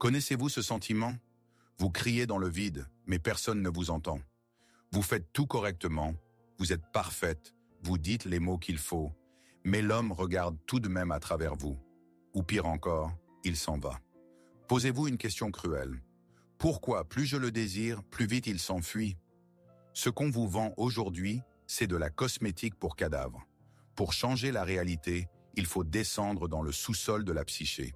Connaissez-vous ce sentiment? Vous criez dans le vide, mais personne ne vous entend. Vous faites tout correctement, vous êtes parfaite, vous dites les mots qu'il faut, mais l'homme regarde tout de même à travers vous. Ou pire encore, il s'en va. Posez-vous une question cruelle. Pourquoi plus je le désire, plus vite il s'enfuit? Ce qu'on vous vend aujourd'hui, c'est de la cosmétique pour cadavres. Pour changer la réalité, il faut descendre dans le sous-sol de la psyché.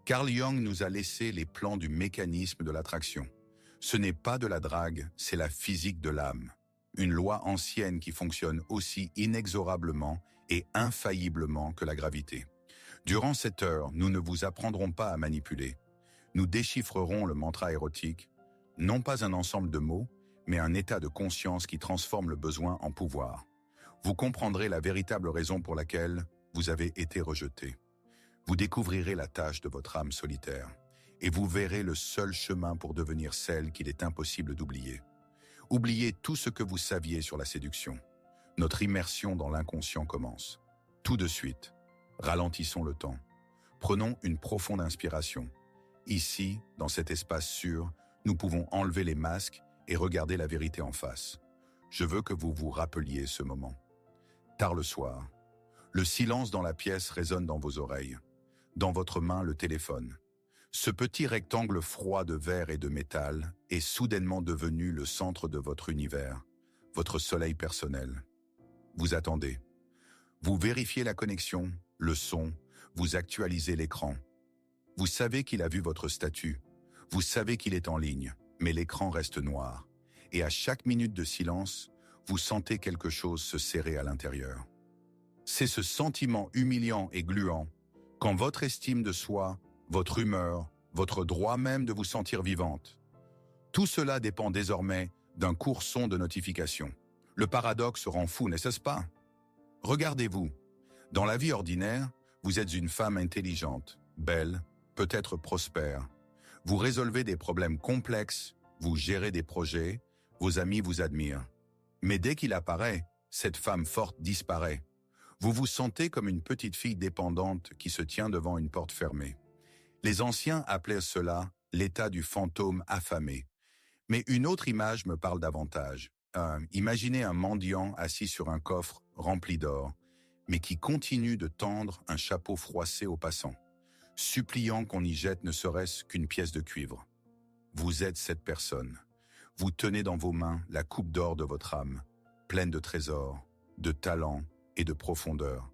Carl Jung nous a laissé les plans du mécanisme de l'attraction. Ce n'est pas de la drague, c'est la physique de l'âme. Une loi ancienne qui fonctionne aussi inexorablement et infailliblement que la gravité. Durant cette heure, nous ne vous apprendrons pas à manipuler. Nous déchiffrerons le mantra érotique, non pas un ensemble de mots, mais un état de conscience qui transforme le besoin en pouvoir. Vous comprendrez la véritable raison pour laquelle vous avez été rejeté. Vous découvrirez la tâche de votre âme solitaire, et vous verrez le seul chemin pour devenir celle qu'il est impossible d'oublier. Oubliez tout ce que vous saviez sur la séduction. Notre immersion dans l'inconscient commence. Tout de suite, ralentissons le temps. Prenons une profonde inspiration. Ici, dans cet espace sûr, nous pouvons enlever les masques et regarder la vérité en face. Je veux que vous vous rappeliez ce moment. Tard le soir, le silence dans la pièce résonne dans vos oreilles. Dans votre main, le téléphone. Ce petit rectangle froid de verre et de métal est soudainement devenu le centre de votre univers, votre soleil personnel. Vous attendez. Vous vérifiez la connexion, le son, vous actualisez l'écran. Vous savez qu'il a vu votre statut. Vous savez qu'il est en ligne, mais l'écran reste noir. Et à chaque minute de silence, vous sentez quelque chose se serrer à l'intérieur. C'est ce sentiment humiliant et gluant, quand votre estime de soi, votre humeur, votre droit même de vous sentir vivante. Tout cela dépend désormais d'un court son de notification. Le paradoxe rend fou, n'est-ce pas? Regardez-vous. Dans la vie ordinaire, vous êtes une femme intelligente, belle, peut-être prospère. Vous résolvez des problèmes complexes, vous gérez des projets, vos amis vous admirent. Mais dès qu'il apparaît, cette femme forte disparaît. Vous vous sentez comme une petite fille dépendante qui se tient devant une porte fermée. Les anciens appelaient cela l'état du fantôme affamé. Mais une autre image me parle davantage. Imaginez un mendiant assis sur un coffre rempli d'or, mais qui continue de tendre un chapeau froissé aux passants, suppliant qu'on y jette ne serait-ce qu'une pièce de cuivre. Vous êtes cette personne. Vous tenez dans vos mains la coupe d'or de votre âme, pleine de trésors, de talents et de profondeur.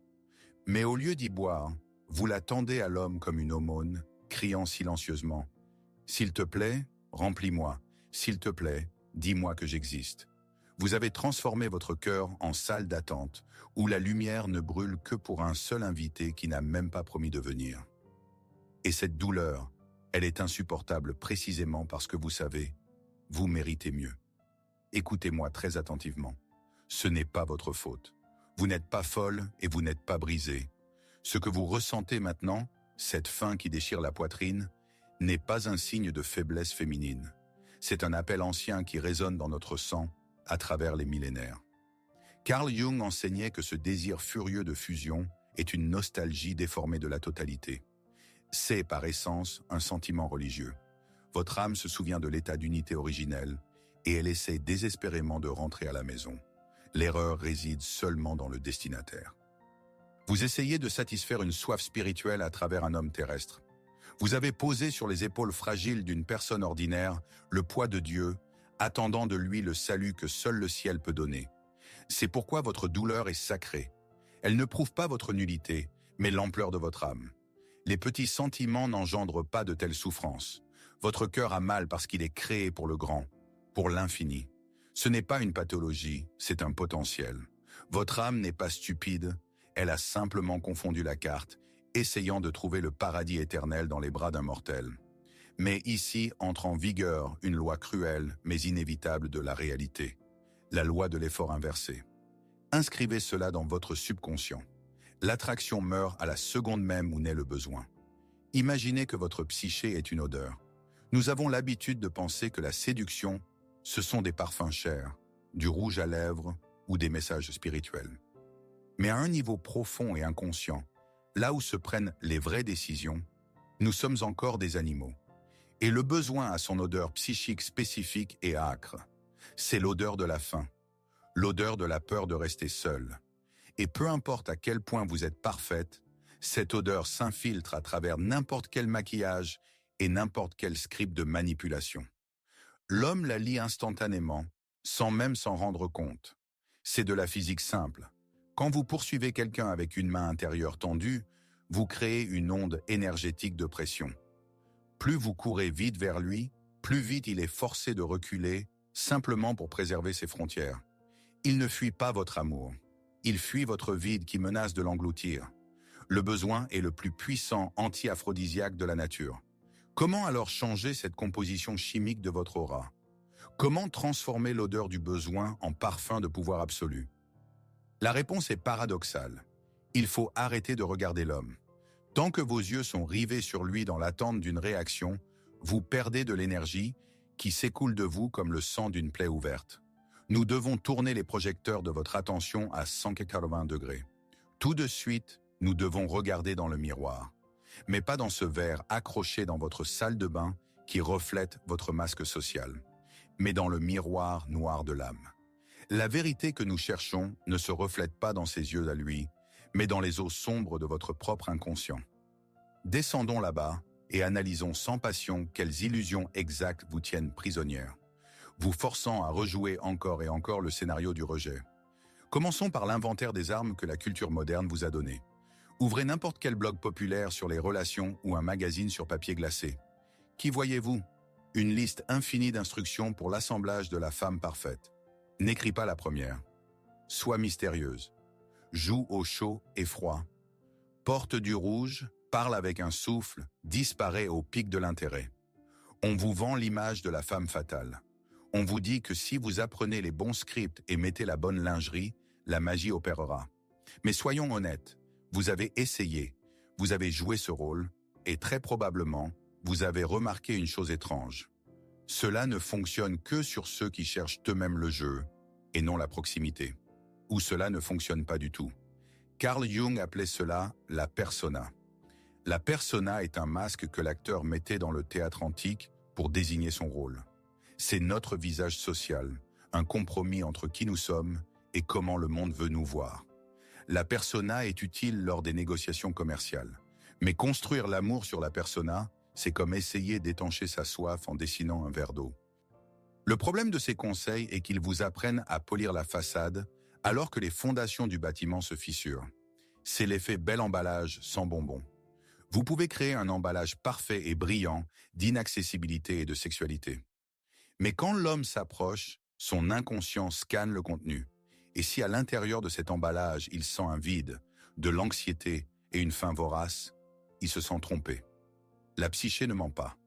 Mais au lieu d'y boire, vous la tendez à l'homme comme une aumône, criant silencieusement « S'il te plaît, remplis-moi. S'il te plaît, dis-moi que j'existe. » Vous avez transformé votre cœur en salle d'attente, où la lumière ne brûle que pour un seul invité qui n'a même pas promis de venir. Et cette douleur, elle est insupportable précisément parce que vous savez, vous méritez mieux. Écoutez-moi très attentivement. Ce n'est pas votre faute. Vous n'êtes pas folle et vous n'êtes pas brisée. Ce que vous ressentez maintenant, cette faim qui déchire la poitrine, n'est pas un signe de faiblesse féminine. C'est un appel ancien qui résonne dans notre sang à travers les millénaires. Carl Jung enseignait que ce désir furieux de fusion est une nostalgie déformée de la totalité. C'est par essence un sentiment religieux. Votre âme se souvient de l'état d'unité originel et elle essaie désespérément de rentrer à la maison. L'erreur réside seulement dans le destinataire. Vous essayez de satisfaire une soif spirituelle à travers un homme terrestre. Vous avez posé sur les épaules fragiles d'une personne ordinaire le poids de Dieu, attendant de lui le salut que seul le ciel peut donner. C'est pourquoi votre douleur est sacrée. Elle ne prouve pas votre nullité, mais l'ampleur de votre âme. Les petits sentiments n'engendrent pas de telles souffrances. Votre cœur a mal parce qu'il est créé pour le grand, pour l'infini. Ce n'est pas une pathologie, c'est un potentiel. Votre âme n'est pas stupide, elle a simplement confondu la carte, essayant de trouver le paradis éternel dans les bras d'un mortel. Mais ici entre en vigueur une loi cruelle mais inévitable de la réalité, la loi de l'effort inversé. Inscrivez cela dans votre subconscient. L'attraction meurt à la seconde même où naît le besoin. Imaginez que votre psyché est une odeur. Nous avons l'habitude de penser que la séduction, ce sont des parfums chers, du rouge à lèvres ou des messages spirituels. Mais à un niveau profond et inconscient, là où se prennent les vraies décisions, nous sommes encore des animaux. Et le besoin a son odeur psychique spécifique et âcre. C'est l'odeur de la faim, l'odeur de la peur de rester seul. Et peu importe à quel point vous êtes parfaite, cette odeur s'infiltre à travers n'importe quel maquillage et n'importe quel script de manipulation. L'homme la lit instantanément, sans même s'en rendre compte. C'est de la physique simple. Quand vous poursuivez quelqu'un avec une main intérieure tendue, vous créez une onde énergétique de pression. Plus vous courez vite vers lui, plus vite il est forcé de reculer, simplement pour préserver ses frontières. Il ne fuit pas votre amour. Il fuit votre vide qui menace de l'engloutir. Le besoin est le plus puissant anti-aphrodisiaque de la nature. Comment alors changer cette composition chimique de votre aura? Comment transformer l'odeur du besoin en parfum de pouvoir absolu? La réponse est paradoxale. Il faut arrêter de regarder l'homme. Tant que vos yeux sont rivés sur lui dans l'attente d'une réaction, vous perdez de l'énergie qui s'écoule de vous comme le sang d'une plaie ouverte. Nous devons tourner les projecteurs de votre attention à 180 degrés. Tout de suite, nous devons regarder dans le miroir. Mais pas dans ce verre accroché dans votre salle de bain qui reflète votre masque social, mais dans le miroir noir de l'âme. La vérité que nous cherchons ne se reflète pas dans ses yeux à lui, mais dans les eaux sombres de votre propre inconscient. Descendons là-bas et analysons sans passion quelles illusions exactes vous tiennent prisonnière, vous forçant à rejouer encore et encore le scénario du rejet. Commençons par l'inventaire des armes que la culture moderne vous a données. Ouvrez n'importe quel blog populaire sur les relations ou un magazine sur papier glacé. Qui voyez-vous? Une liste infinie d'instructions pour l'assemblage de la femme parfaite. N'écris pas la première. Sois mystérieuse. Joue au chaud et froid. Porte du rouge, parle avec un souffle, disparaît au pic de l'intérêt. On vous vend l'image de la femme fatale. On vous dit que si vous apprenez les bons scripts et mettez la bonne lingerie, la magie opérera. Mais soyons honnêtes, vous avez essayé, vous avez joué ce rôle, et très probablement, vous avez remarqué une chose étrange. Cela ne fonctionne que sur ceux qui cherchent eux-mêmes le jeu, et non la proximité. Ou cela ne fonctionne pas du tout. Carl Jung appelait cela la persona. La persona est un masque que l'acteur mettait dans le théâtre antique pour désigner son rôle. C'est notre visage social, un compromis entre qui nous sommes et comment le monde veut nous voir. La persona est utile lors des négociations commerciales. Mais construire l'amour sur la persona, c'est comme essayer d'étancher sa soif en dessinant un verre d'eau. Le problème de ces conseils est qu'ils vous apprennent à polir la façade alors que les fondations du bâtiment se fissurent. C'est l'effet bel emballage sans bonbons. Vous pouvez créer un emballage parfait et brillant d'inaccessibilité et de sexualité. Mais quand l'homme s'approche, son inconscient scanne le contenu. Et si à l'intérieur de cet emballage, il sent un vide, de l'anxiété et une faim vorace, il se sent trompé. La psyché ne ment pas.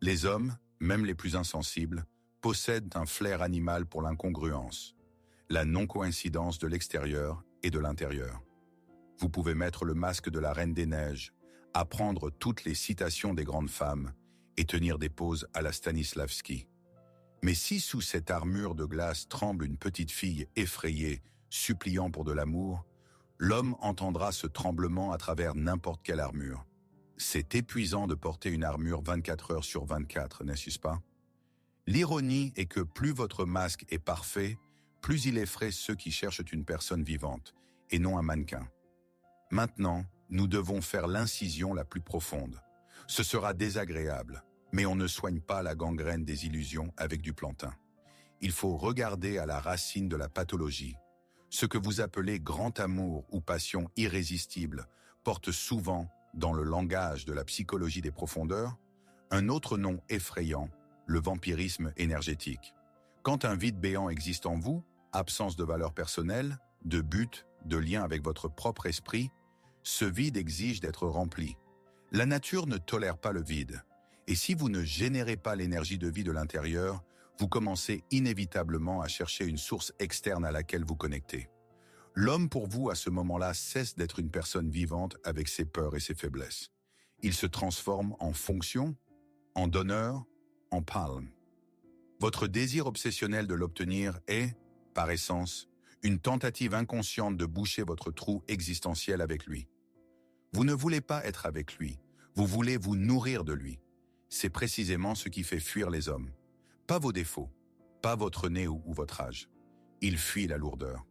Les hommes, même les plus insensibles, possèdent un flair animal pour l'incongruence, la non-coïncidence de l'extérieur et de l'intérieur. Vous pouvez mettre le masque de la Reine des Neiges, apprendre toutes les citations des grandes femmes et tenir des poses à la Stanislavski. Mais si sous cette armure de glace tremble une petite fille effrayée, suppliant pour de l'amour, l'homme entendra ce tremblement à travers n'importe quelle armure. C'est épuisant de porter une armure 24 heures sur 24, n'est-ce pas? L'ironie est que plus votre masque est parfait, plus il effraie ceux qui cherchent une personne vivante, et non un mannequin. Maintenant, nous devons faire l'incision la plus profonde. Ce sera désagréable, mais on ne soigne pas la gangrène des illusions avec du plantain. Il faut regarder à la racine de la pathologie. Ce que vous appelez grand amour ou passion irrésistible porte souvent, dans le langage de la psychologie des profondeurs, un autre nom effrayant, le vampirisme énergétique. Quand un vide béant existe en vous, absence de valeur personnelle, de but, de lien avec votre propre esprit, ce vide exige d'être rempli. La nature ne tolère pas le vide. Et si vous ne générez pas l'énergie de vie de l'intérieur, vous commencez inévitablement à chercher une source externe à laquelle vous connecter. L'homme pour vous à ce moment-là cesse d'être une personne vivante avec ses peurs et ses faiblesses. Il se transforme en fonction, en donneur, en palme. Votre désir obsessionnel de l'obtenir est, par essence, une tentative inconsciente de boucher votre trou existentiel avec lui. Vous ne voulez pas être avec lui, vous voulez vous nourrir de lui. c'est précisément ce qui fait fuir les hommes. Pas vos défauts, pas votre nez ou votre âge. Il fuit la lourdeur.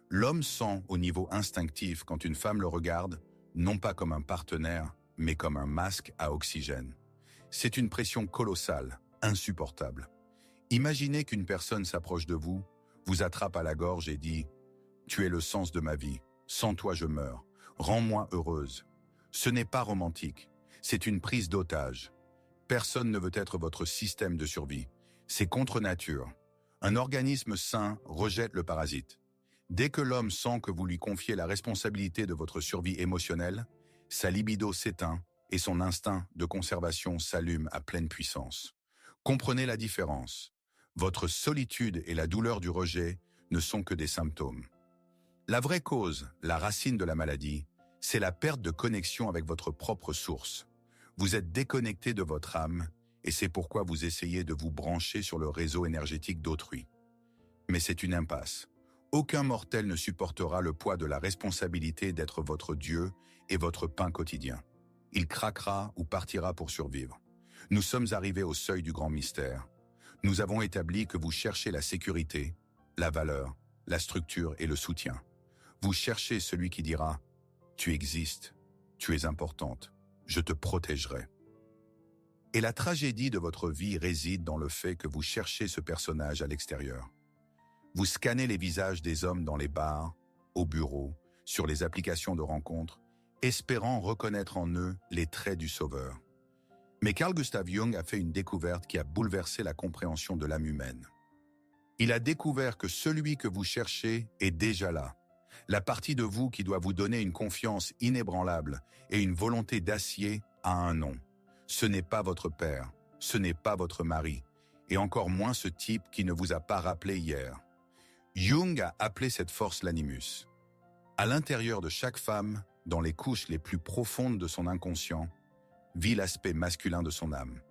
L'homme sent au niveau instinctif quand une femme le regarde, non pas comme un partenaire, mais comme un masque à oxygène. C'est une pression colossale, insupportable. Imaginez qu'une personne s'approche de vous, vous attrape à la gorge et dit « Tu es le sens de ma vie, sans toi je meurs, rends-moi heureuse ». Ce n'est pas romantique, c'est une prise d'otage. Personne ne veut être votre système de survie. C'est contre nature. Un organisme sain rejette le parasite. Dès que l'homme sent que vous lui confiez la responsabilité de votre survie émotionnelle, sa libido s'éteint et son instinct de conservation s'allume à pleine puissance. Comprenez la différence. Votre solitude et la douleur du rejet ne sont que des symptômes. La vraie cause, la racine de la maladie, c'est la perte de connexion avec votre propre source. Vous êtes déconnecté de votre âme et c'est pourquoi vous essayez de vous brancher sur le réseau énergétique d'autrui. Mais c'est une impasse. Aucun mortel ne supportera le poids de la responsabilité d'être votre Dieu et votre pain quotidien. Il craquera ou partira pour survivre. Nous sommes arrivés au seuil du grand mystère. Nous avons établi que vous cherchez la sécurité, la valeur, la structure et le soutien. Vous cherchez celui qui dira « Tu existes, tu es importante, je te protégerai ». Et la tragédie de votre vie réside dans le fait que vous cherchez ce personnage à l'extérieur. Vous scannez les visages des hommes dans les bars, au bureau, sur les applications de rencontres, espérant reconnaître en eux les traits du sauveur. Mais Carl Gustav Jung a fait une découverte qui a bouleversé la compréhension de l'âme humaine. Il a découvert que celui que vous cherchez est déjà là. La partie de vous qui doit vous donner une confiance inébranlable et une volonté d'acier a un nom. Ce n'est pas votre père, ce n'est pas votre mari, et encore moins ce type qui ne vous a pas rappelé hier. Jung a appelé cette force l'animus. À l'intérieur de chaque femme, dans les couches les plus profondes de son inconscient, vit l'aspect masculin de son âme.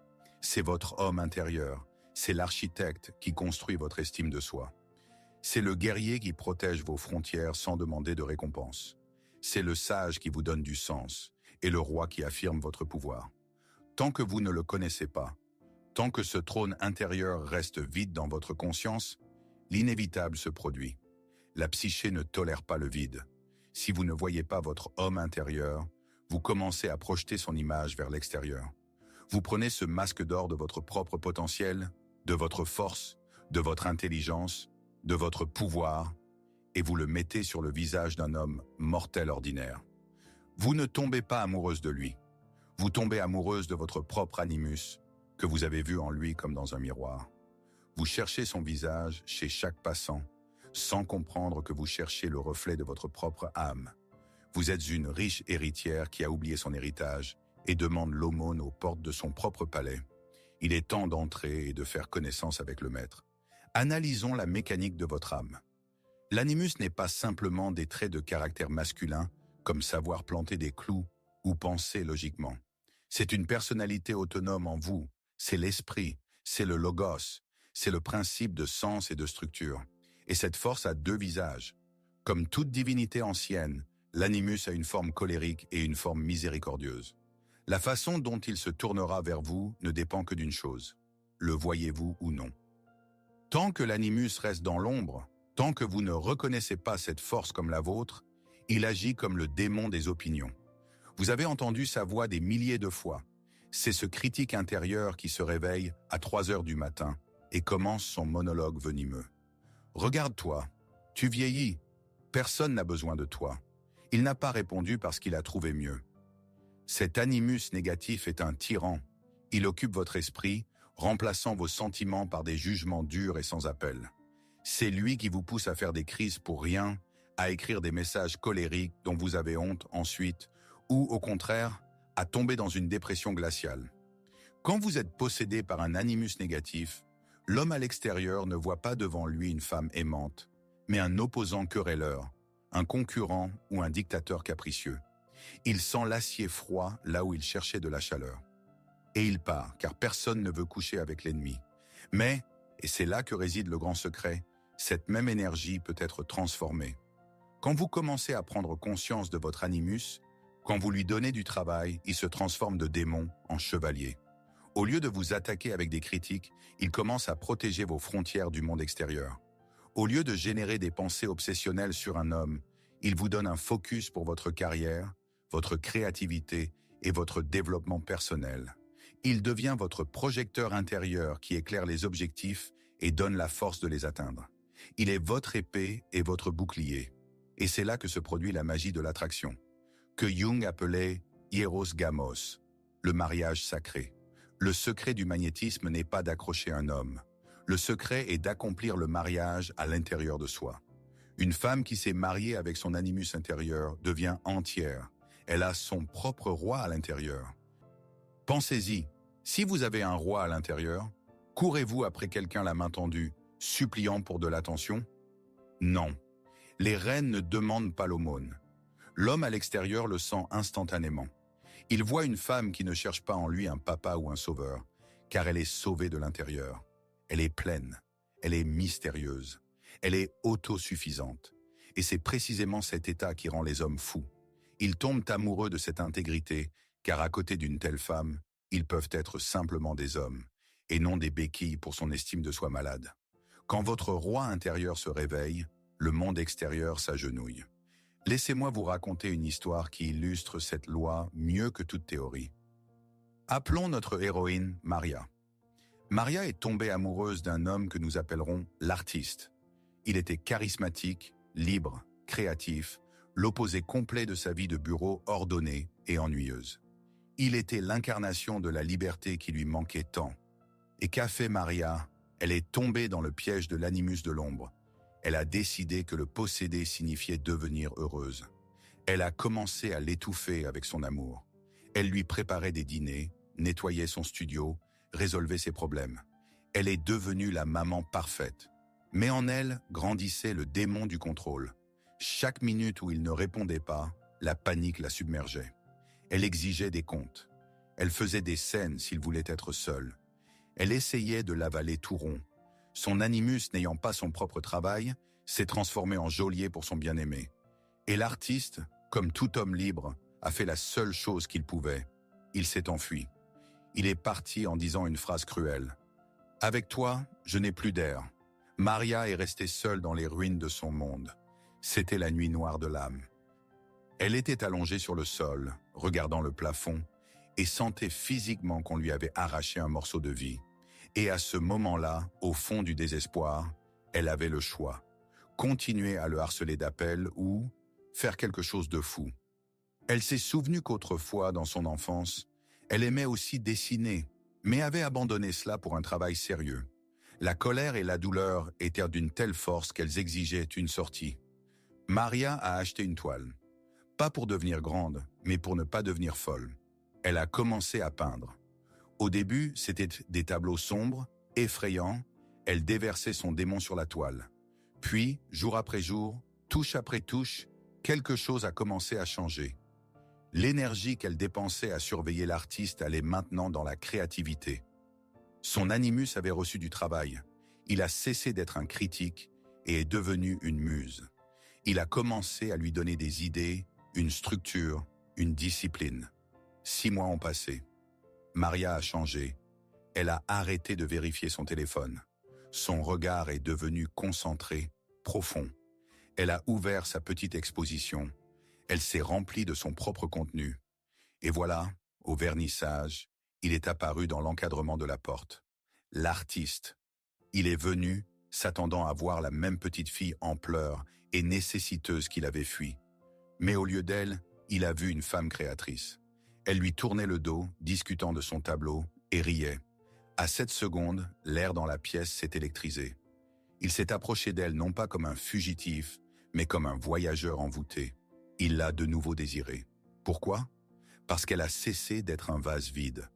C'est votre homme intérieur, c'est l'architecte qui construit votre estime de soi. C'est le guerrier qui protège vos frontières sans demander de récompense. C'est le sage qui vous donne du sens et le roi qui affirme votre pouvoir. Tant que vous ne le connaissez pas, tant que ce trône intérieur reste vide dans votre conscience, l'inévitable se produit. La psyché ne tolère pas le vide. Si vous ne voyez pas votre homme intérieur, vous commencez à projeter son image vers l'extérieur. Vous prenez ce masque d'or de votre propre potentiel, de votre force, de votre intelligence, de votre pouvoir, et vous le mettez sur le visage d'un homme mortel ordinaire. Vous ne tombez pas amoureuse de lui. Vous tombez amoureuse de votre propre animus, que vous avez vu en lui comme dans un miroir. Vous cherchez son visage chez chaque passant, sans comprendre que vous cherchez le reflet de votre propre âme. Vous êtes une riche héritière qui a oublié son héritage et demande l'aumône aux portes de son propre palais. Il est temps d'entrer et de faire connaissance avec le maître. Analysons la mécanique de votre âme. L'animus n'est pas simplement des traits de caractère masculin, comme savoir planter des clous ou penser logiquement. C'est une personnalité autonome en vous, c'est l'esprit, c'est le logos, c'est le principe de sens et de structure. Et cette force a deux visages. Comme toute divinité ancienne, l'animus a une forme colérique et une forme miséricordieuse. La façon dont il se tournera vers vous ne dépend que d'une chose. Le voyez-vous ou non? Tant que l'animus reste dans l'ombre, tant que vous ne reconnaissez pas cette force comme la vôtre, il agit comme le démon des opinions. Vous avez entendu sa voix des milliers de fois. C'est ce critique intérieur qui se réveille à 3 heures du matin et commence son monologue venimeux. Regarde-toi, tu vieillis, personne n'a besoin de toi. Il n'a pas répondu parce qu'il a trouvé mieux. Cet animus négatif est un tyran. Il occupe votre esprit, remplaçant vos sentiments par des jugements durs et sans appel. C'est lui qui vous pousse à faire des crises pour rien, à écrire des messages colériques dont vous avez honte ensuite, ou au contraire, à tomber dans une dépression glaciale. Quand vous êtes possédé par un animus négatif, l'homme à l'extérieur ne voit pas devant lui une femme aimante, mais un opposant querelleur, un concurrent ou un dictateur capricieux. Il sent l'acier froid là où il cherchait de la chaleur. Et il part, car personne ne veut coucher avec l'ennemi. Mais, et c'est là que réside le grand secret, cette même énergie peut être transformée. Quand vous commencez à prendre conscience de votre animus, quand vous lui donnez du travail, il se transforme de démon en chevalier. Au lieu de vous attaquer avec des critiques, il commence à protéger vos frontières du monde extérieur. Au lieu de générer des pensées obsessionnelles sur un homme, il vous donne un focus pour votre carrière, votre créativité et votre développement personnel. Il devient votre projecteur intérieur qui éclaire les objectifs et donne la force de les atteindre. Il est votre épée et votre bouclier. Et c'est là que se produit la magie de l'attraction, que Jung appelait hieros gamos, le mariage sacré. Le secret du magnétisme n'est pas d'accrocher un homme. Le secret est d'accomplir le mariage à l'intérieur de soi. Une femme qui s'est mariée avec son animus intérieur devient entière. Elle a son propre roi à l'intérieur. Pensez-y, si vous avez un roi à l'intérieur, courez-vous après quelqu'un la main tendue, suppliant pour de l'attention? Non. Les reines ne demandent pas l'aumône. L'homme à l'extérieur le sent instantanément. Il voit une femme qui ne cherche pas en lui un papa ou un sauveur, car elle est sauvée de l'intérieur. Elle est pleine, elle est mystérieuse, elle est autosuffisante. Et c'est précisément cet état qui rend les hommes fous. Ils tombent amoureux de cette intégrité, car à côté d'une telle femme, ils peuvent être simplement des hommes, et non des béquilles pour son estime de soi malade. Quand votre roi intérieur se réveille, le monde extérieur s'agenouille. Laissez-moi vous raconter une histoire qui illustre cette loi mieux que toute théorie. Appelons notre héroïne Maria. Maria est tombée amoureuse d'un homme que nous appellerons l'artiste. Il était charismatique, libre, créatif, l'opposé complet de sa vie de bureau ordonnée et ennuyeuse. Il était l'incarnation de la liberté qui lui manquait tant. Et qu'a fait Maria? Elle est tombée dans le piège de l'animus de l'ombre. Elle a décidé que le posséder signifiait devenir heureuse. Elle a commencé à l'étouffer avec son amour. Elle lui préparait des dîners, nettoyait son studio, résolvait ses problèmes. Elle est devenue la maman parfaite. Mais en elle grandissait le démon du contrôle. Chaque minute où il ne répondait pas, la panique la submergeait. Elle exigeait des comptes. Elle faisait des scènes s'il voulait être seul. Elle essayait de l'avaler tout rond. Son animus n'ayant pas son propre travail, s'est transformé en geôlier pour son bien-aimé. Et l'artiste, comme tout homme libre, a fait la seule chose qu'il pouvait. Il s'est enfui. Il est parti en disant une phrase cruelle. « Avec toi, je n'ai plus d'air. » Maria est restée seule dans les ruines de son monde. C'était la nuit noire de l'âme. Elle était allongée sur le sol, regardant le plafond, et sentait physiquement qu'on lui avait arraché un morceau de vie. Et à ce moment-là, au fond du désespoir, elle avait le choix. Continuer à le harceler d'appels ou faire quelque chose de fou. Elle s'est souvenue qu'autrefois, dans son enfance, elle aimait aussi dessiner, mais avait abandonné cela pour un travail sérieux. La colère et la douleur étaient d'une telle force qu'elles exigeaient une sortie. Maria a acheté une toile. Pas pour devenir grande, mais pour ne pas devenir folle. Elle a commencé à peindre. Au début, c'était des tableaux sombres, effrayants. Elle déversait son démon sur la toile. Puis, jour après jour, touche après touche, quelque chose a commencé à changer. L'énergie qu'elle dépensait à surveiller l'artiste allait maintenant dans la créativité. Son animus avait reçu du travail. Il a cessé d'être un critique et est devenu une muse. Il a commencé à lui donner des idées, une structure, une discipline. 6 mois ont passé. Maria a changé. Elle a arrêté de vérifier son téléphone. Son regard est devenu concentré, profond. Elle a ouvert sa petite exposition. Elle s'est remplie de son propre contenu. Et voilà, au vernissage, il est apparu dans l'encadrement de la porte. L'artiste. Il est venu, s'attendant à voir la même petite fille en pleurs et nécessiteuse qu'il avait fui. Mais au lieu d'elle, il a vu une femme créatrice. Elle lui tournait le dos, discutant de son tableau, et riait. À cette seconde, l'air dans la pièce s'est électrisé. Il s'est approché d'elle non pas comme un fugitif, mais comme un voyageur envoûté. Il l'a de nouveau désirée. Pourquoi? Parce qu'elle a cessé d'être un vase vide.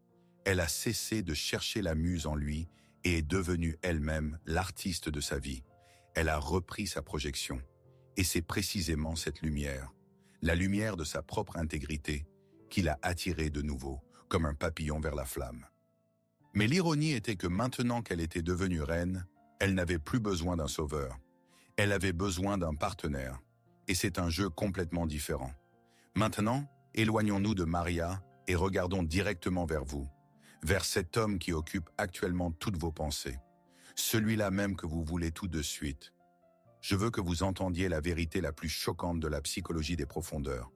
Elle a cessé de chercher la muse en lui et est devenue elle-même l'artiste de sa vie. Elle a repris sa projection. Et c'est précisément cette lumière, la lumière de sa propre intégrité, qui l'a attirée de nouveau, comme un papillon vers la flamme. Mais l'ironie était que maintenant qu'elle était devenue reine, elle n'avait plus besoin d'un sauveur. Elle avait besoin d'un partenaire. Et c'est un jeu complètement différent. Maintenant, éloignons-nous de Maria et regardons directement vers vous. vers cet homme qui occupe actuellement toutes vos pensées, celui-là même que vous voulez tout de suite. Je veux que vous entendiez la vérité la plus choquante de la psychologie des profondeurs.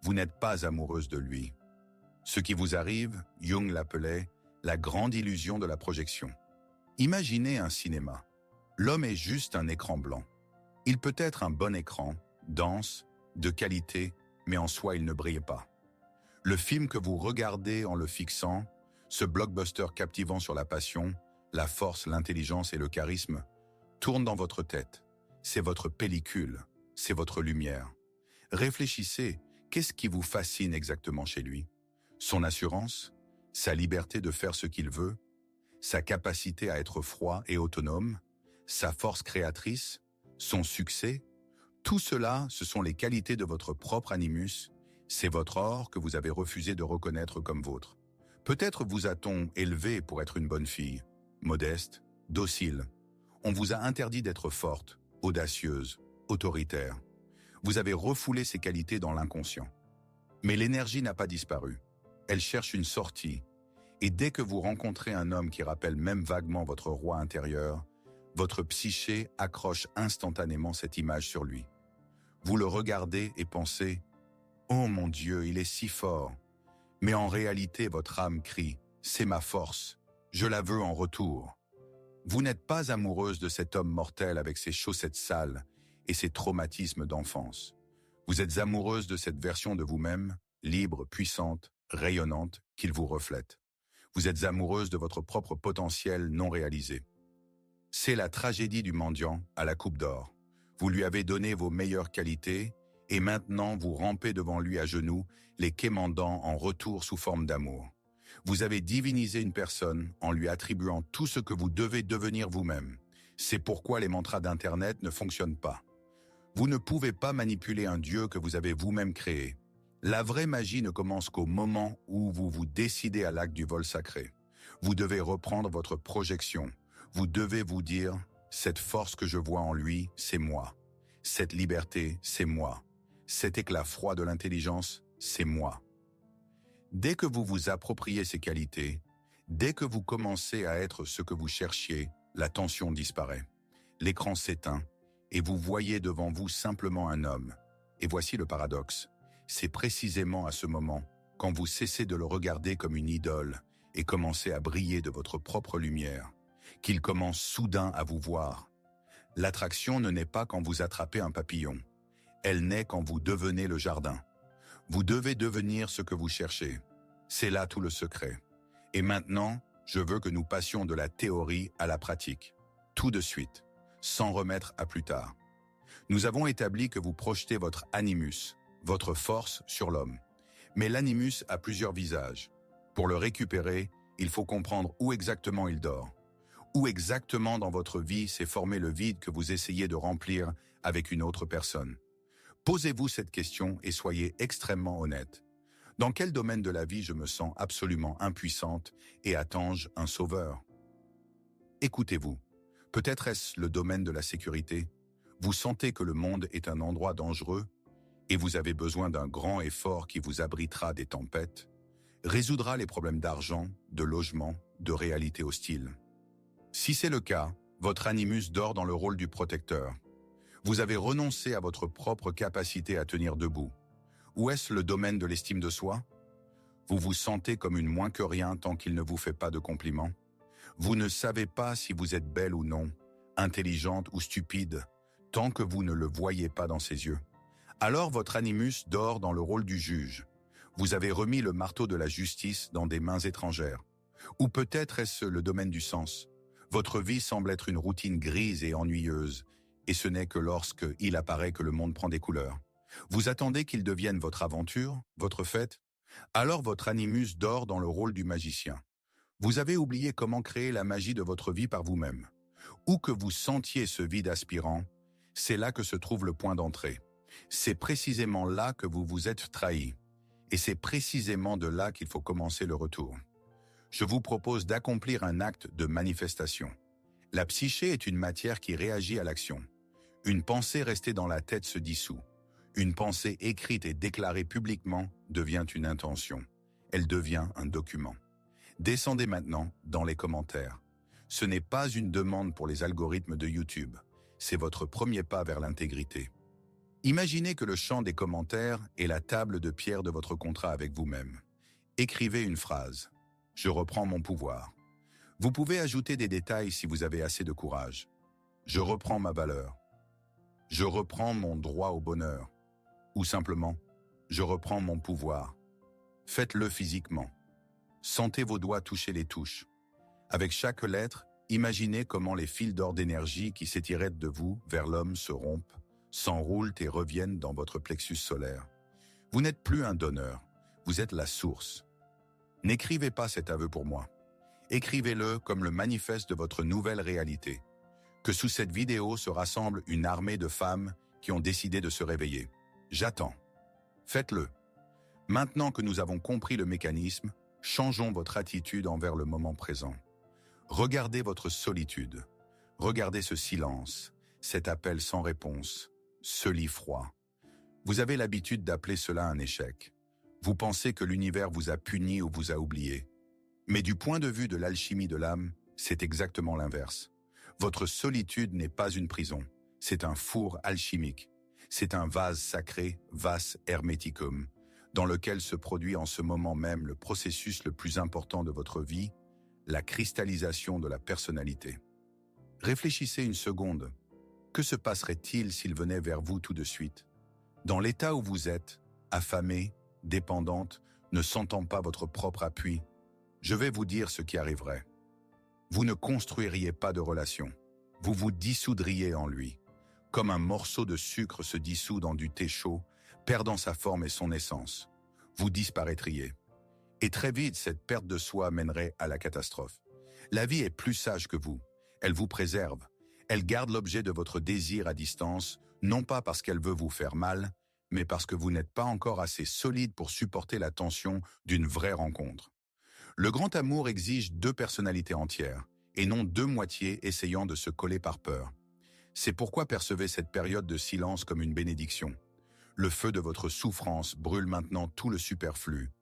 Vous n'êtes pas amoureuse de lui. Ce qui vous arrive, Jung l'appelait la grande illusion de la projection. Imaginez un cinéma. L'homme est juste un écran blanc. Il peut être un bon écran, dense, de qualité, mais en soi il ne brille pas. Le film que vous regardez en le fixant, ce blockbuster captivant sur la passion, la force, l'intelligence et le charisme, tourne dans votre tête. C'est votre pellicule, c'est votre lumière. Réfléchissez, qu'est-ce qui vous fascine exactement chez lui? Son assurance? Sa liberté de faire ce qu'il veut? Sa capacité à être froid et autonome? Sa force créatrice? Son succès? Tout cela, ce sont les qualités de votre propre animus. C'est votre or que vous avez refusé de reconnaître comme vôtre. Peut-être vous a-t-on élevé pour être une bonne fille, modeste, docile. On vous a interdit d'être forte, audacieuse, autoritaire. Vous avez refoulé ces qualités dans l'inconscient. Mais l'énergie n'a pas disparu. Elle cherche une sortie. Et dès que vous rencontrez un homme qui rappelle même vaguement votre roi intérieur, votre psyché accroche instantanément cette image sur lui. Vous le regardez et pensez « Oh mon Dieu, il est si fort !» Mais en réalité, votre âme crie « C'est ma force, je la veux en retour !» Vous n'êtes pas amoureuse de cet homme mortel avec ses chaussettes sales et ses traumatismes d'enfance. Vous êtes amoureuse de cette version de vous-même, libre, puissante, rayonnante, qu'il vous reflète. Vous êtes amoureuse de votre propre potentiel non réalisé. C'est la tragédie du mendiant à la coupe d'or. Vous lui avez donné vos meilleures qualités et maintenant vous rampez devant lui à genoux, les quémandant en retour sous forme d'amour. Vous avez divinisé une personne en lui attribuant tout ce que vous devez devenir vous-même. C'est pourquoi les mantras d'Internet ne fonctionnent pas. Vous ne pouvez pas manipuler un Dieu que vous avez vous-même créé. La vraie magie ne commence qu'au moment où vous vous décidez à l'acte du vol sacré. Vous devez reprendre votre projection. Vous devez vous dire « Cette force que je vois en lui, c'est moi. Cette liberté, c'est moi. Cet éclat froid de l'intelligence, c'est moi. » Dès que vous vous appropriez ces qualités, dès que vous commencez à être ce que vous cherchiez, la tension disparaît. L'écran s'éteint et vous voyez devant vous simplement un homme. Et voici le paradoxe. C'est précisément à ce moment, quand vous cessez de le regarder comme une idole et commencez à briller de votre propre lumière, qu'il commence soudain à vous voir. L'attraction ne naît pas quand vous attrapez un papillon. Elle naît quand vous devenez le jardin. Vous devez devenir ce que vous cherchez. C'est là tout le secret. Et maintenant, je veux que nous passions de la théorie à la pratique. Tout de suite, sans remettre à plus tard. Nous avons établi que vous projetez votre animus, votre force sur l'homme. Mais l'animus a plusieurs visages. Pour le récupérer, il faut comprendre où exactement il dort. Où exactement dans votre vie s'est formé le vide que vous essayez de remplir avec une autre personne. Posez-vous cette question et soyez extrêmement honnête. Dans quel domaine de la vie je me sens absolument impuissante et attends-je un sauveur? Écoutez-vous. Peut-être est-ce le domaine de la sécurité? Vous sentez que le monde est un endroit dangereux et vous avez besoin d'un grand effort qui vous abritera des tempêtes, résoudra les problèmes d'argent, de logement, de réalité hostile. Si c'est le cas, votre animus dort dans le rôle du protecteur. Vous avez renoncé à votre propre capacité à tenir debout. Ou est-ce le domaine de l'estime de soi? Vous vous sentez comme une moins que rien tant qu'il ne vous fait pas de compliments. Vous ne savez pas si vous êtes belle ou non, intelligente ou stupide, tant que vous ne le voyez pas dans ses yeux. Alors votre animus dort dans le rôle du juge. Vous avez remis le marteau de la justice dans des mains étrangères. Ou peut-être est-ce le domaine du sens. Votre vie semble être une routine grise et ennuyeuse, et ce n'est que lorsque il apparaît que le monde prend des couleurs. Vous attendez qu'il devienne votre aventure, votre fête? Alors votre animus dort dans le rôle du magicien. Vous avez oublié comment créer la magie de votre vie par vous-même. Où que vous sentiez ce vide aspirant, c'est là que se trouve le point d'entrée. C'est précisément là que vous vous êtes trahi. Et c'est précisément de là qu'il faut commencer le retour. Je vous propose d'accomplir un acte de manifestation. La psyché est une matière qui réagit à l'action. Une pensée restée dans la tête se dissout. Une pensée écrite et déclarée publiquement devient une intention. Elle devient un document. Descendez maintenant dans les commentaires. Ce n'est pas une demande pour les algorithmes de YouTube. C'est votre premier pas vers l'intégrité. Imaginez que le champ des commentaires est la table de pierre de votre contrat avec vous-même. Écrivez une phrase. Je reprends mon pouvoir. Vous pouvez ajouter des détails si vous avez assez de courage. Je reprends ma valeur. Je reprends mon droit au bonheur. Ou simplement, je reprends mon pouvoir. Faites-le physiquement. Sentez vos doigts toucher les touches. Avec chaque lettre, imaginez comment les fils d'or d'énergie qui s'étiraient de vous vers l'homme se rompent, s'enroulent et reviennent dans votre plexus solaire. Vous n'êtes plus un donneur, vous êtes la source. N'écrivez pas cet aveu pour moi. Écrivez-le comme le manifeste de votre nouvelle réalité. Que sous cette vidéo se rassemble une armée de femmes qui ont décidé de se réveiller. J'attends. Faites-le. Maintenant que nous avons compris le mécanisme, changeons votre attitude envers le moment présent. Regardez votre solitude. Regardez ce silence, cet appel sans réponse, ce lit froid. Vous avez l'habitude d'appeler cela un échec. Vous pensez que l'univers vous a puni ou vous a oublié. Mais du point de vue de l'alchimie de l'âme, c'est exactement l'inverse. Votre solitude n'est pas une prison, c'est un four alchimique. C'est un vase sacré, vas hermeticum, dans lequel se produit en ce moment même le processus le plus important de votre vie, la cristallisation de la personnalité. Réfléchissez une seconde. Que se passerait-il s'il venait vers vous tout de suite? Dans l'état où vous êtes, affamée, dépendante, ne sentant pas votre propre appui, je vais vous dire ce qui arriverait. Vous ne construiriez pas de relation. Vous vous dissoudriez en lui. Comme un morceau de sucre se dissout dans du thé chaud, perdant sa forme et son essence. Vous disparaîtriez. Et très vite, cette perte de soi mènerait à la catastrophe. La vie est plus sage que vous. Elle vous préserve. Elle garde l'objet de votre désir à distance, non pas parce qu'elle veut vous faire mal, mais parce que vous n'êtes pas encore assez solide pour supporter la tension d'une vraie rencontre. Le grand amour exige deux personnalités entières, et non deux moitiés essayant de se coller par peur. C'est pourquoi percevez cette période de silence comme une bénédiction. Le feu de votre souffrance brûle maintenant tout le superflu.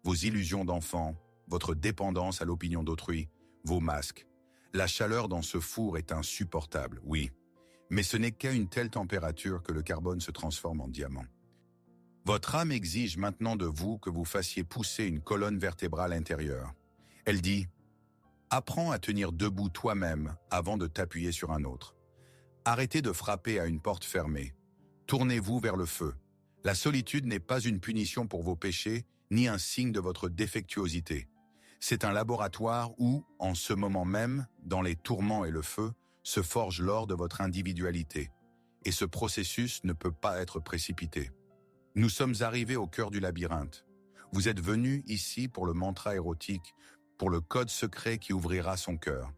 Vos illusions d'enfant, votre dépendance à l'opinion d'autrui, vos masques. La chaleur dans ce four est insupportable, oui. Mais ce n'est qu'à une telle température que le carbone se transforme en diamant. Votre âme exige maintenant de vous que vous fassiez pousser une colonne vertébrale intérieure. Elle dit « Apprends à tenir debout toi-même avant de t'appuyer sur un autre. Arrêtez de frapper à une porte fermée. Tournez-vous vers le feu. La solitude n'est pas une punition pour vos péchés, ni un signe de votre défectuosité. C'est un laboratoire où, en ce moment même, dans les tourments et le feu, se forge l'or de votre individualité. Et ce processus ne peut pas être précipité. Nous sommes arrivés au cœur du labyrinthe. Vous êtes venus ici pour le mantra érotique, pour le code secret qui ouvrira son cœur.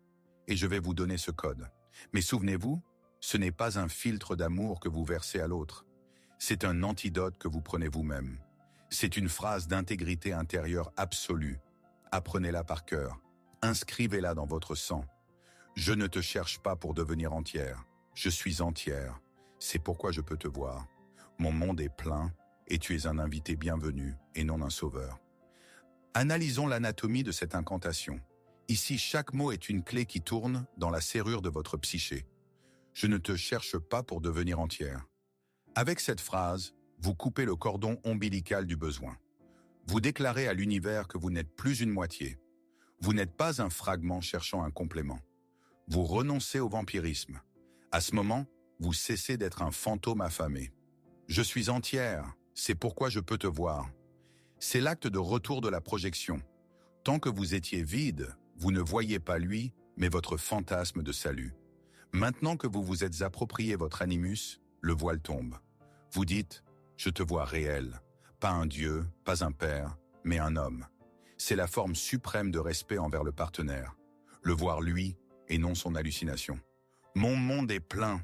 Et je vais vous donner ce code. Mais souvenez-vous, ce n'est pas un filtre d'amour que vous versez à l'autre. C'est un antidote que vous prenez vous-même. C'est une phrase d'intégrité intérieure absolue. Apprenez-la par cœur. Inscrivez-la dans votre sang. Je ne te cherche pas pour devenir entière. Je suis entière. C'est pourquoi je peux te voir. Mon monde est plein et tu es un invité bienvenu et non un sauveur. Analysons l'anatomie de cette incantation. Ici, chaque mot est une clé qui tourne dans la serrure de votre psyché. Je ne te cherche pas pour devenir entière. Avec cette phrase, vous coupez le cordon ombilical du besoin. Vous déclarez à l'univers que vous n'êtes plus une moitié. Vous n'êtes pas un fragment cherchant un complément. Vous renoncez au vampirisme. À ce moment, vous cessez d'être un fantôme affamé. Je suis entière, c'est pourquoi je peux te voir. C'est l'acte de retour de la projection. Tant que vous étiez vide, vous ne voyiez pas lui, mais votre fantasme de salut. Maintenant que vous vous êtes approprié votre animus, le voile tombe. Vous dites « Je te vois réel ». Pas un dieu, pas un père, mais un homme. C'est la forme suprême de respect envers le partenaire. Le voir lui et non son hallucination. Mon monde est plein.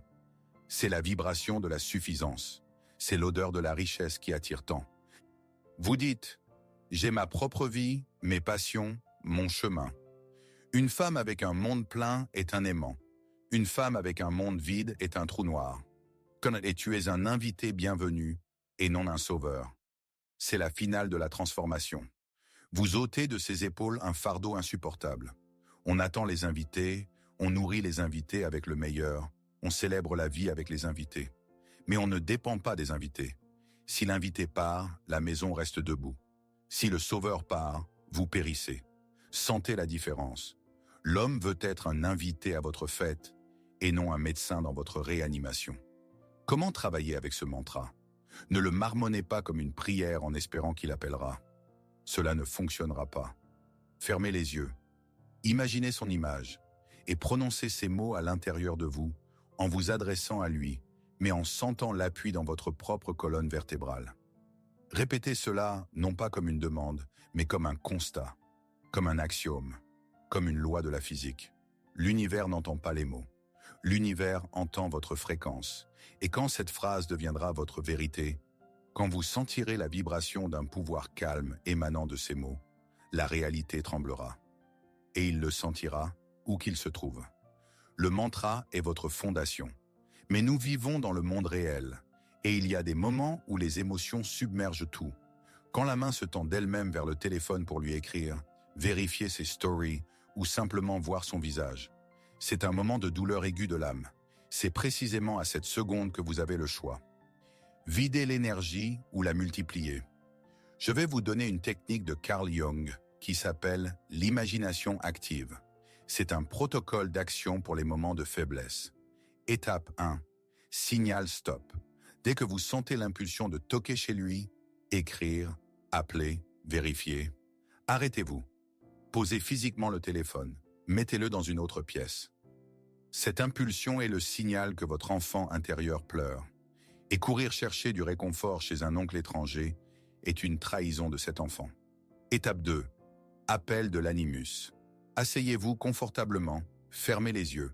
C'est la vibration de la suffisance. C'est l'odeur de la richesse qui attire tant. Vous dites « J'ai ma propre vie, mes passions, mon chemin ». Une femme avec un monde plein est un aimant. Une femme avec un monde vide est un trou noir. Et tu es un invité bienvenu et non un sauveur. C'est la finale de la transformation. Vous ôtez de ses épaules un fardeau insupportable. On attend les invités, on nourrit les invités avec le meilleur, on célèbre la vie avec les invités. Mais on ne dépend pas des invités. Si l'invité part, la maison reste debout. Si le sauveur part, vous périssez. Sentez la différence. L'homme veut être un invité à votre fête et non un médecin dans votre réanimation. Comment travailler avec ce mantra? Ne le marmonnez pas comme une prière en espérant qu'il appellera. Cela ne fonctionnera pas. Fermez les yeux. Imaginez son image et prononcez ces mots à l'intérieur de vous en vous adressant à lui, mais en sentant l'appui dans votre propre colonne vertébrale. Répétez cela non pas comme une demande, mais comme un constat, comme un axiome, comme une loi de la physique. L'univers n'entend pas les mots. L'univers entend votre fréquence. Et quand cette phrase deviendra votre vérité, quand vous sentirez la vibration d'un pouvoir calme émanant de ces mots, la réalité tremblera. Et il le sentira, où qu'il se trouve. Le mantra est votre fondation. Mais nous vivons dans le monde réel, et il y a des moments où les émotions submergent tout. Quand la main se tend d'elle-même vers le téléphone pour lui écrire, vérifier ses stories ou simplement voir son visage, c'est un moment de douleur aiguë de l'âme. C'est précisément à cette seconde que vous avez le choix. Vider l'énergie ou la multiplier. Je vais vous donner une technique de Carl Jung qui s'appelle l'imagination active. C'est un protocole d'action pour les moments de faiblesse. Étape 1. Signal stop. Dès que vous sentez l'impulsion de toquer chez lui, écrire, appeler, vérifier, arrêtez-vous. Posez physiquement le téléphone. Mettez-le dans une autre pièce. Cette impulsion est le signal que votre enfant intérieur pleure. Et courir chercher du réconfort chez un oncle étranger est une trahison de cet enfant. Étape 2. Appel de l'animus. Asseyez-vous confortablement, fermez les yeux.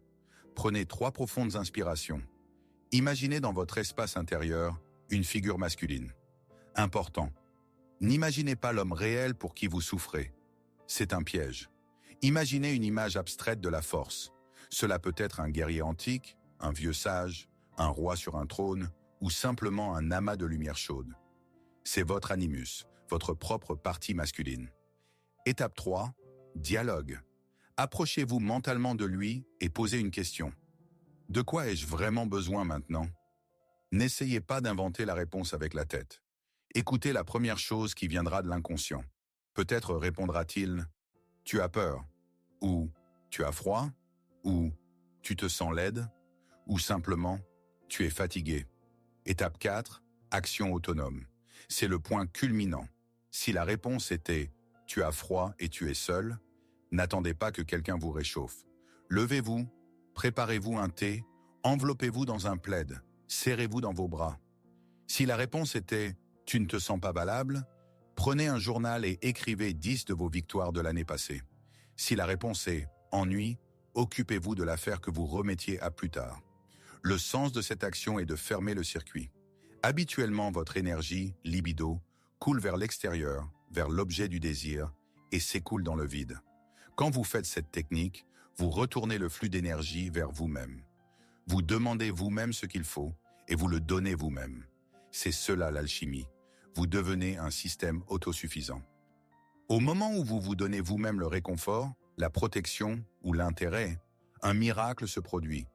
Prenez 3 profondes inspirations. Imaginez dans votre espace intérieur une figure masculine. Important. N'imaginez pas l'homme réel pour qui vous souffrez. C'est un piège. Imaginez une image abstraite de la force. Cela peut être un guerrier antique, un vieux sage, un roi sur un trône, ou simplement un amas de lumière chaude. C'est votre animus, votre propre partie masculine. Étape 3. Dialogue. Approchez-vous mentalement de lui et posez une question. De quoi ai-je vraiment besoin maintenant? N'essayez pas d'inventer la réponse avec la tête. Écoutez la première chose qui viendra de l'inconscient. Peut-être répondra-t-il « Tu as peur » ou « Tu as froid » ou « Tu te sens laide » ou simplement « Tu es fatigué ». Étape 4. Action autonome. C'est le point culminant. Si la réponse était « Tu as froid et tu es seul », n'attendez pas que quelqu'un vous réchauffe. Levez-vous, préparez-vous un thé, enveloppez-vous dans un plaid, serrez-vous dans vos bras. Si la réponse était « Tu ne te sens pas valable », prenez un journal et écrivez 10 de vos victoires de l'année passée. Si la réponse est « ennui », occupez-vous de l'affaire que vous remettiez à plus tard. Le sens de cette action est de fermer le circuit. Habituellement, votre énergie, libido, coule vers l'extérieur, vers l'objet du désir, et s'écoule dans le vide. Quand vous faites cette technique, vous retournez le flux d'énergie vers vous-même. Vous demandez vous-même ce qu'il faut, et vous le donnez vous-même. C'est cela l'alchimie. Vous devenez un système autosuffisant. Au moment où vous vous donnez vous-même le réconfort, la protection ou l'intérêt, un miracle se produit.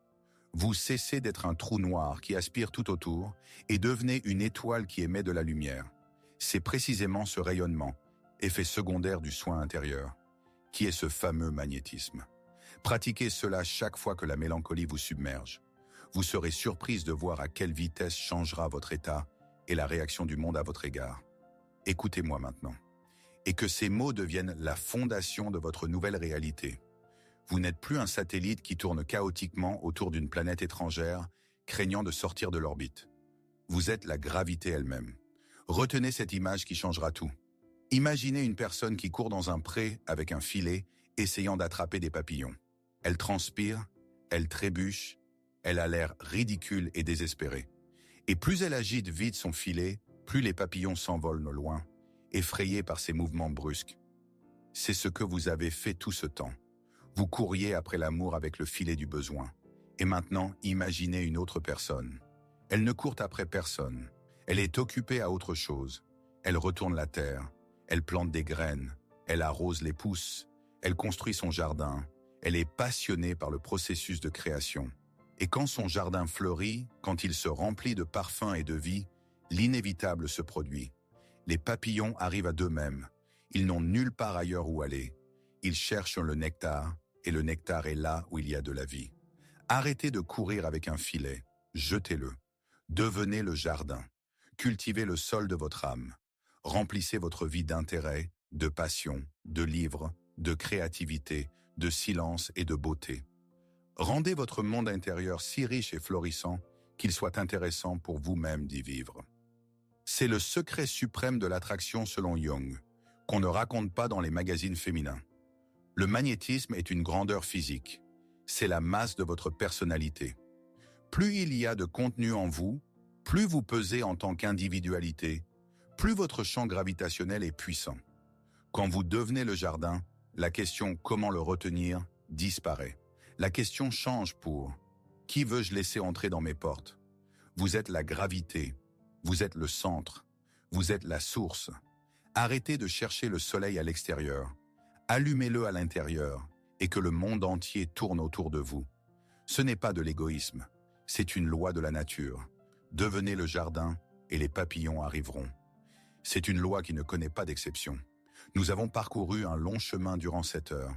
Vous cessez d'être un trou noir qui aspire tout autour et devenez une étoile qui émet de la lumière. C'est précisément ce rayonnement, effet secondaire du soin intérieur, qui est ce fameux magnétisme. Pratiquez cela chaque fois que la mélancolie vous submerge. Vous serez surprise de voir à quelle vitesse changera votre état et la réaction du monde à votre égard. Écoutez-moi maintenant. Et que ces mots deviennent la fondation de votre nouvelle réalité. Vous n'êtes plus un satellite qui tourne chaotiquement autour d'une planète étrangère, craignant de sortir de l'orbite. Vous êtes la gravité elle-même. Retenez cette image qui changera tout. Imaginez une personne qui court dans un pré avec un filet, essayant d'attraper des papillons. Elle transpire, elle trébuche, elle a l'air ridicule et désespérée. Et plus elle agite vite son filet, plus les papillons s'envolent au loin, effrayés par ses mouvements brusques. C'est ce que vous avez fait tout ce temps. Vous couriez après l'amour avec le filet du besoin. Et maintenant, imaginez une autre personne. Elle ne court après personne. Elle est occupée à autre chose. Elle retourne la terre. Elle plante des graines. Elle arrose les pousses, elle construit son jardin, elle est passionnée par le processus de création. Et quand son jardin fleurit, quand il se remplit de parfums et de vie, l'inévitable se produit. Les papillons arrivent à d'eux-mêmes. Ils n'ont nulle part ailleurs où aller. Ils cherchent le nectar, et le nectar est là où il y a de la vie. Arrêtez de courir avec un filet, jetez-le. Devenez le jardin. Cultivez le sol de votre âme. Remplissez votre vie d'intérêt, de passion, de livres, de créativité, de silence et de beauté. Rendez votre monde intérieur si riche et florissant qu'il soit intéressant pour vous-même d'y vivre. C'est le secret suprême de l'attraction selon Jung, qu'on ne raconte pas dans les magazines féminins. Le magnétisme est une grandeur physique. C'est la masse de votre personnalité. Plus il y a de contenu en vous, plus vous pesez en tant qu'individualité, plus votre champ gravitationnel est puissant. Quand vous devenez le jardin, la question « comment le retenir ?» disparaît. La question change pour « qui veux-je laisser entrer dans mes portes ?» Vous êtes la gravité, vous êtes le centre, vous êtes la source. Arrêtez de chercher le soleil à l'extérieur, allumez-le à l'intérieur et que le monde entier tourne autour de vous. Ce n'est pas de l'égoïsme, c'est une loi de la nature. Devenez le jardin et les papillons arriveront. C'est une loi qui ne connaît pas d'exception. Nous avons parcouru un long chemin durant 7 heures.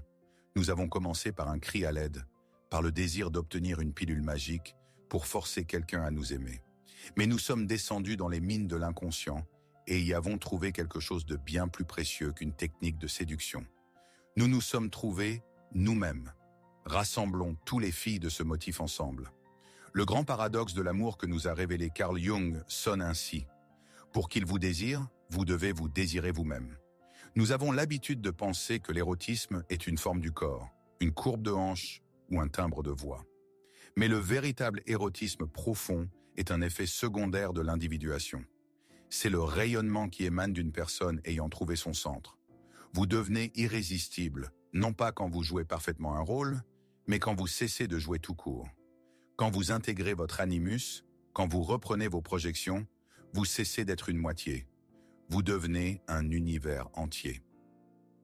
Nous avons commencé par un cri à l'aide, par le désir d'obtenir une pilule magique pour forcer quelqu'un à nous aimer. Mais nous sommes descendus dans les mines de l'inconscient et y avons trouvé quelque chose de bien plus précieux qu'une technique de séduction. Nous nous sommes trouvés nous-mêmes. Rassemblons tous les filles de ce motif ensemble. Le grand paradoxe de l'amour que nous a révélé Carl Jung sonne ainsi. Pour qu'il vous désire, vous devez vous désirer vous-même. Nous avons l'habitude de penser que l'érotisme est une forme du corps, une courbe de hanche ou un timbre de voix. Mais le véritable érotisme profond est un effet secondaire de l'individuation. C'est le rayonnement qui émane d'une personne ayant trouvé son centre. Vous devenez irrésistible, non pas quand vous jouez parfaitement un rôle, mais quand vous cessez de jouer tout court. Quand vous intégrez votre animus, quand vous reprenez vos projections, vous cessez d'être une moitié. Vous devenez un univers entier.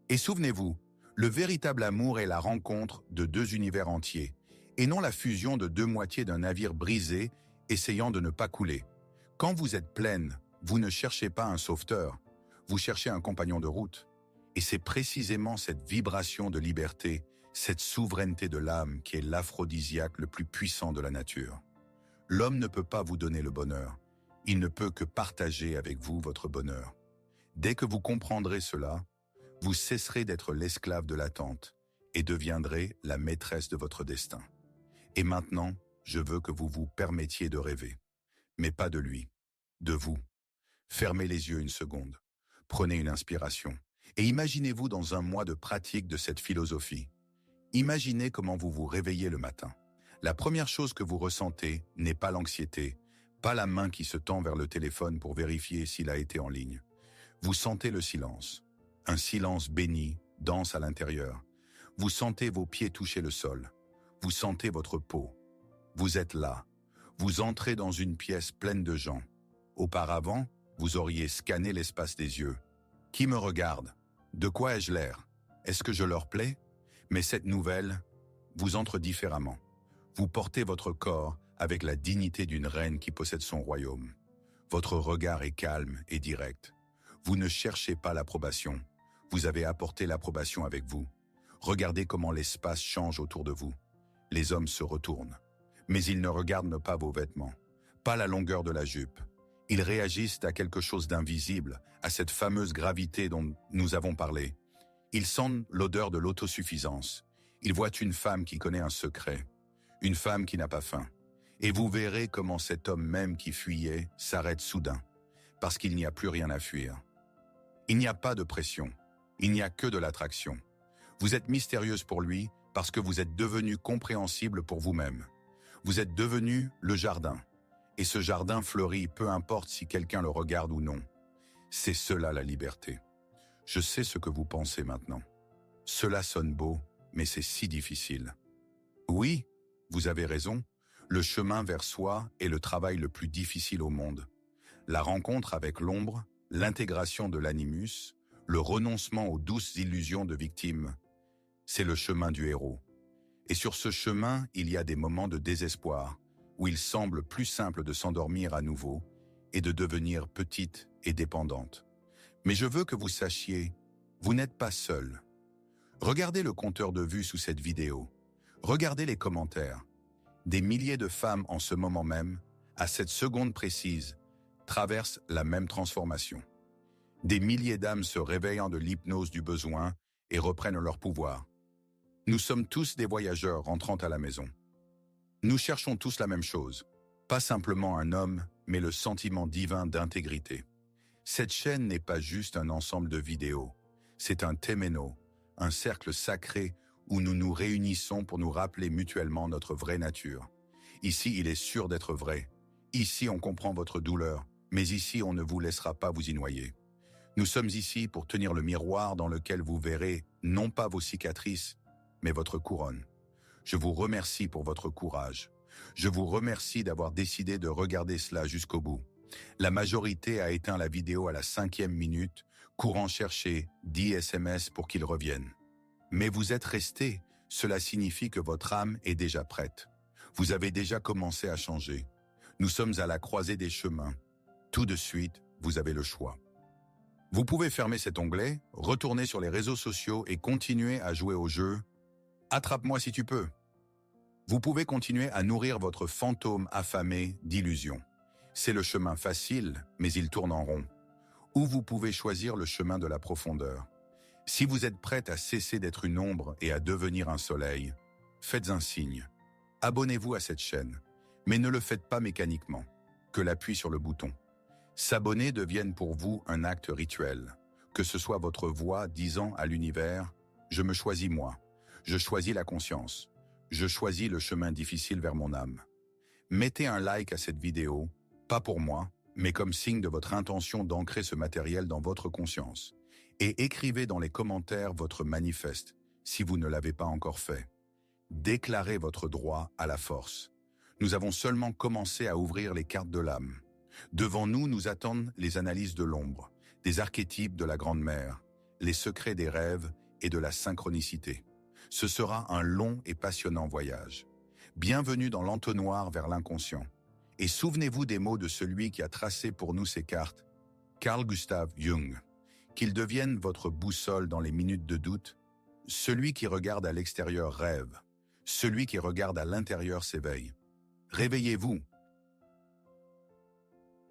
Et souvenez-vous, le véritable amour est la rencontre de 2 univers entiers, et non la fusion de 2 moitiés d'un navire brisé essayant de ne pas couler. Quand vous êtes pleine, vous ne cherchez pas un sauveteur, vous cherchez un compagnon de route. Et c'est précisément cette vibration de liberté, cette souveraineté de l'âme qui est l'aphrodisiaque le plus puissant de la nature. L'homme ne peut pas vous donner le bonheur, il ne peut que partager avec vous votre bonheur. Dès que vous comprendrez cela, vous cesserez d'être l'esclave de l'attente et deviendrez la maîtresse de votre destin. Et maintenant, je veux que vous vous permettiez de rêver. Mais pas de lui, de vous. Fermez les yeux une seconde, prenez une inspiration et imaginez-vous dans un mois de pratique de cette philosophie. Imaginez comment vous vous réveillez le matin. La première chose que vous ressentez n'est pas l'anxiété, pas la main qui se tend vers le téléphone pour vérifier s'il a été en ligne. Vous sentez le silence, un silence béni, dense à l'intérieur. Vous sentez vos pieds toucher le sol. Vous sentez votre peau. Vous êtes là. Vous entrez dans une pièce pleine de gens. Auparavant, vous auriez scanné l'espace des yeux. Qui me regarde? De quoi ai-je l'air? Est-ce que je leur plais? Mais cette nouvelle vous entre différemment. Vous portez votre corps avec la dignité d'une reine qui possède son royaume. Votre regard est calme et direct. Vous ne cherchez pas l'approbation. Vous avez apporté l'approbation avec vous. Regardez comment l'espace change autour de vous. Les hommes se retournent. Mais ils ne regardent pas vos vêtements, pas la longueur de la jupe. Ils réagissent à quelque chose d'invisible, à cette fameuse gravité dont nous avons parlé. Ils sentent l'odeur de l'autosuffisance. Ils voient une femme qui connaît un secret, une femme qui n'a pas faim. Et vous verrez comment cet homme même qui fuyait s'arrête soudain, parce qu'il n'y a plus rien à fuir. Il n'y a pas de pression, il n'y a que de l'attraction. Vous êtes mystérieuse pour lui parce que vous êtes devenue compréhensible pour vous-même. Vous êtes devenu le jardin. Et ce jardin fleurit peu importe si quelqu'un le regarde ou non. C'est cela la liberté. Je sais ce que vous pensez maintenant. Cela sonne beau, mais c'est si difficile. Oui, vous avez raison, le chemin vers soi est le travail le plus difficile au monde. La rencontre avec l'ombre, l'intégration de l'animus, le renoncement aux douces illusions de victime, c'est le chemin du héros. Et sur ce chemin, il y a des moments de désespoir, où il semble plus simple de s'endormir à nouveau et de devenir petite et dépendante. Mais je veux que vous sachiez, vous n'êtes pas seul. Regardez le compteur de vues sous cette vidéo. Regardez les commentaires. Des milliers de femmes en ce moment même, à cette seconde précise, traversent la même transformation. Des milliers d'âmes se réveillant de l'hypnose du besoin et reprennent leur pouvoir. Nous sommes tous des voyageurs rentrant à la maison. Nous cherchons tous la même chose, pas simplement un homme, mais le sentiment divin d'intégrité. Cette chaîne n'est pas juste un ensemble de vidéos, c'est un téméno, un cercle sacré où nous nous réunissons pour nous rappeler mutuellement notre vraie nature. Ici, il est sûr d'être vrai. Ici, on comprend votre douleur, mais ici, on ne vous laissera pas vous y noyer. Nous sommes ici pour tenir le miroir dans lequel vous verrez non pas vos cicatrices, mais votre couronne. Je vous remercie pour votre courage. Je vous remercie d'avoir décidé de regarder cela jusqu'au bout. La majorité a éteint la vidéo à la 5e minute, courant chercher 10 SMS pour qu'ils reviennent. Mais vous êtes restés, cela signifie que votre âme est déjà prête. Vous avez déjà commencé à changer. Nous sommes à la croisée des chemins. Tout de suite, vous avez le choix. Vous pouvez fermer cet onglet, retourner sur les réseaux sociaux et continuer à jouer au jeu « Attrape-moi si tu peux ». Vous pouvez continuer à nourrir votre fantôme affamé d'illusions. C'est le chemin facile, mais il tourne en rond. Ou vous pouvez choisir le chemin de la profondeur. Si vous êtes prête à cesser d'être une ombre et à devenir un soleil, faites un signe. Abonnez-vous à cette chaîne, mais ne le faites pas mécaniquement, que l'appui sur le bouton. S'abonner devienne pour vous un acte rituel, que ce soit votre voix disant à l'univers « Je me choisis moi, je choisis la conscience, je choisis le chemin difficile vers mon âme ». Mettez un like à cette vidéo, pas pour moi, mais comme signe de votre intention d'ancrer ce matériel dans votre conscience. Et écrivez dans les commentaires votre manifeste, si vous ne l'avez pas encore fait. Déclarez votre droit à la force. Nous avons seulement commencé à ouvrir les cartes de l'âme. Devant nous, nous attendent les analyses de l'ombre, des archétypes de la Grande Mère, les secrets des rêves et de la synchronicité. Ce sera un long et passionnant voyage. Bienvenue dans l'entonnoir vers l'inconscient. Et souvenez-vous des mots de celui qui a tracé pour nous ces cartes, Carl Gustav Jung. Qu'ils deviennent votre boussole dans les minutes de doute. Celui qui regarde à l'extérieur rêve. Celui qui regarde à l'intérieur s'éveille. Réveillez-vous,